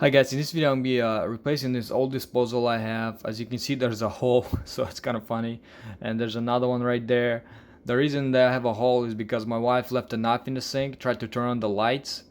Hi guys, in this video I'm gonna be replacing this old disposal I have. As you can see, there's a hole, so it's kind of funny, and there's another one right there. The reason that I have a hole is because my wife left a knife in the sink, tried to turn on the lights,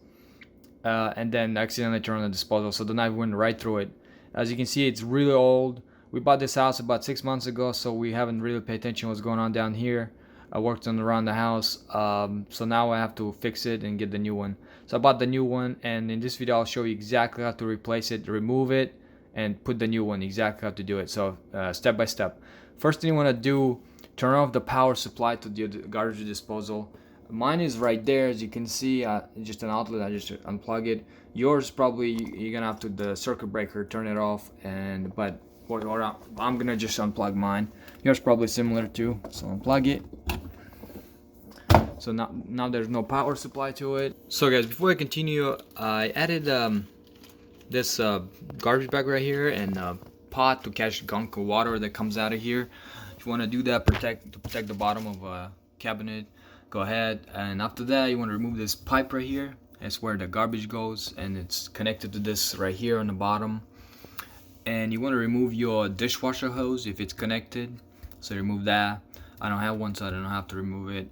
and then accidentally turned on the disposal, so the knife went right through it. As you can see, it's really old. We bought this house about 6 months ago, so we haven't really paid attention to what's going on down here. I worked on around the house, so now I have to fix it and get the new one. So I bought the new one, and in this video I'll show you exactly how to replace it, remove it, and put the new one, exactly how to do it. So step by step. First thing you want to do, turn off the power supply to the garbage disposal. Mine is right there, as you can see, just an outlet. I just unplug it. Yours probably you're gonna have to the circuit breaker, turn it off, but I'm gonna just unplug mine. Yours probably similar too, so unplug it. So now there's no power supply to it. So guys, before I continue, I added this garbage bag right here and a pot to catch gunk or water that comes out of here. If you want to do that, to protect the bottom of a cabinet, go ahead. And after that, you want to remove this pipe right here. That's where the garbage goes, and it's connected to this right here on the bottom. And you want to remove your dishwasher hose if it's connected, so remove that. I don't have one, so I don't have to remove it.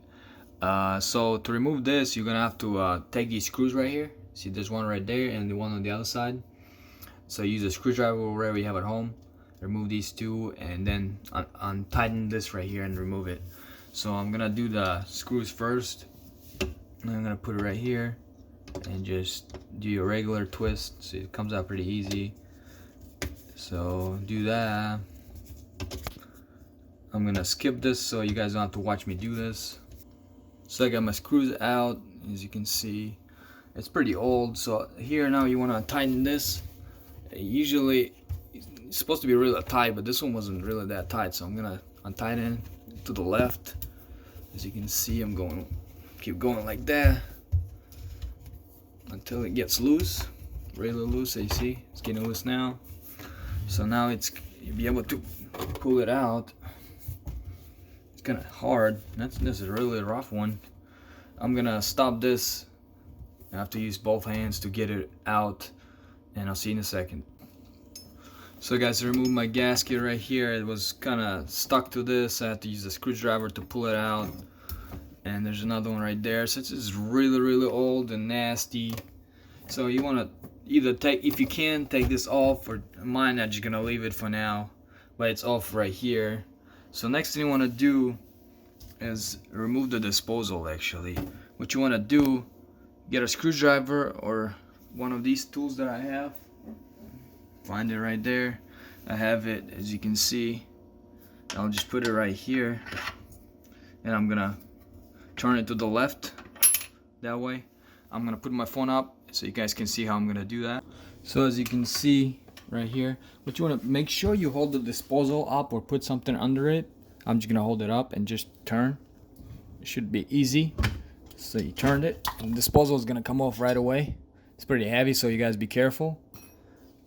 So to remove this, you're gonna have to take these screws right here. See, there's one right there and the one on the other side. So use a screwdriver or whatever you have at home. Remove these two, and then untighten this right here and remove it. So I'm gonna do the screws first, and I'm gonna put it right here and just do your regular twist. So it comes out pretty easy. So do that. I'm gonna skip this so you guys don't have to watch me do this. So I got my screws out. As you can see, it's pretty old. So here now you want to tighten this. Usually it's supposed to be really tight, but this one wasn't really that tight, so I'm gonna untighten to the left. As you can see, keep going like that until it gets loose, really loose. As you see, it's getting loose now. So now you'll be able to pull it out. It's kind of hard. This is really a rough one. I'm gonna stop this. I have to use both hands to get it out, and I'll see you in a second. So guys, I removed my gasket right here. It was kind of stuck to this. I had to use a screwdriver to pull it out, and there's another one right there. So it's really old and nasty. So you want to either if you can, take this off, or mine, I'm just gonna leave it for now, but it's off right here. So next thing you want to do is remove the disposal. Actually, what you want to do, get a screwdriver or one of these tools that I have. Find it right there. I have it, as you can see. I'll just put it right here, and I'm gonna turn it to the left. That way, I'm gonna put my phone up so you guys can see how I'm gonna do that. So as you can see right here, what you want to make sure you hold the disposal up or put something under it. I'm just gonna hold it up and just turn. It should be easy. So you turned it, and the disposal is gonna come off right away. It's pretty heavy, so you guys be careful.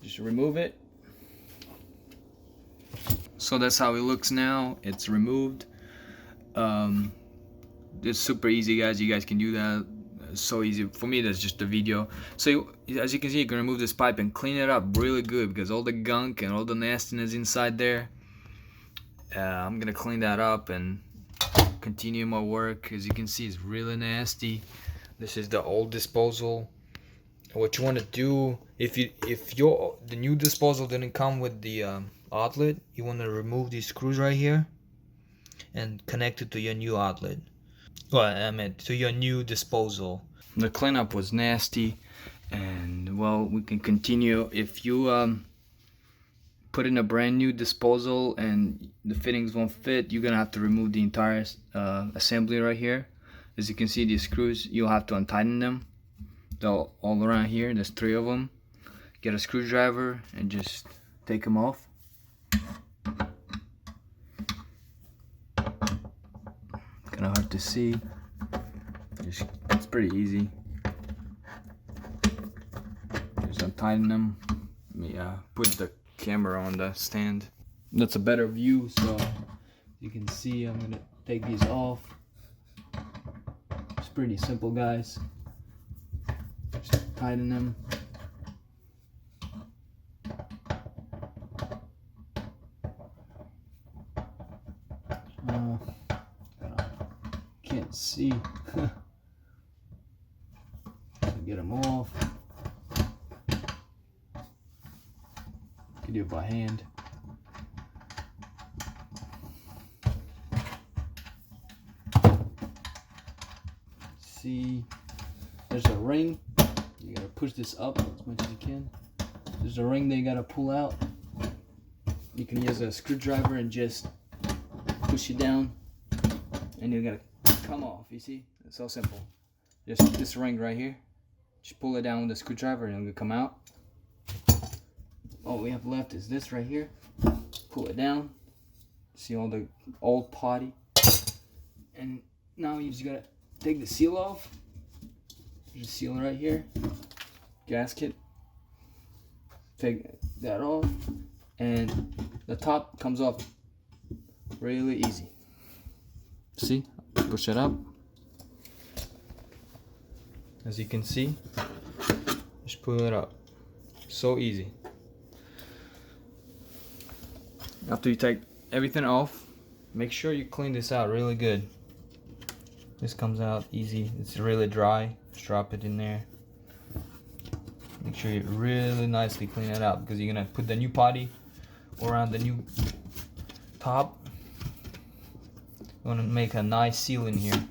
Just remove it. So that's how it looks now. It's removed. It's super easy, guys. You guys can do that. It's so easy. For me, that's just a video. So as you can see, you can remove this pipe and clean it up really good, because all the gunk and all the nastiness inside there. I'm gonna clean that up and continue my work. As you can see, it's really nasty. This is the old disposal. What you want to do, if the new disposal didn't come with the outlet, you want to remove these screws right here and connect it to your new outlet. Well, I meant to your new disposal. The cleanup was nasty, and well, we can continue. If you put in a brand new disposal and the fittings won't fit, you're gonna have to remove the entire assembly right here. As you can see, these screws, you'll have to untighten them. They're all around here. There's 3 of them. Get a screwdriver and just take them off. Kind of hard to see. It's pretty easy. Just untighten them. Let me put the camera on the stand. That's a better view, so you can see. I'm gonna take these off. It's pretty simple, guys. Just tighten them. Let's see. Get them off. Can do it by hand. See, there's a ring. You gotta push this up as much as you can. There's a ring that you gotta pull out. You can use a screwdriver and just push it down, and you're gonna come off. You see, it's so simple. Just this ring right here. Just pull it down with a screwdriver, and it'll come out. All we have left is this right here. Pull it down. See all the old putty, and now you just gotta take the seal off. There's a seal right here. Gasket. Take that off, and the top comes off really easy. See? Push it up. As you can see, just pull it up. So easy. After you take everything off, make sure you clean this out really good. This comes out easy. It's really dry. Just drop it in there. Make sure you really nicely clean it out, because you're gonna put the new putty around the new top. You wanna make a nice seal in here.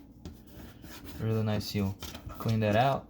Really nice seal. Clean that out.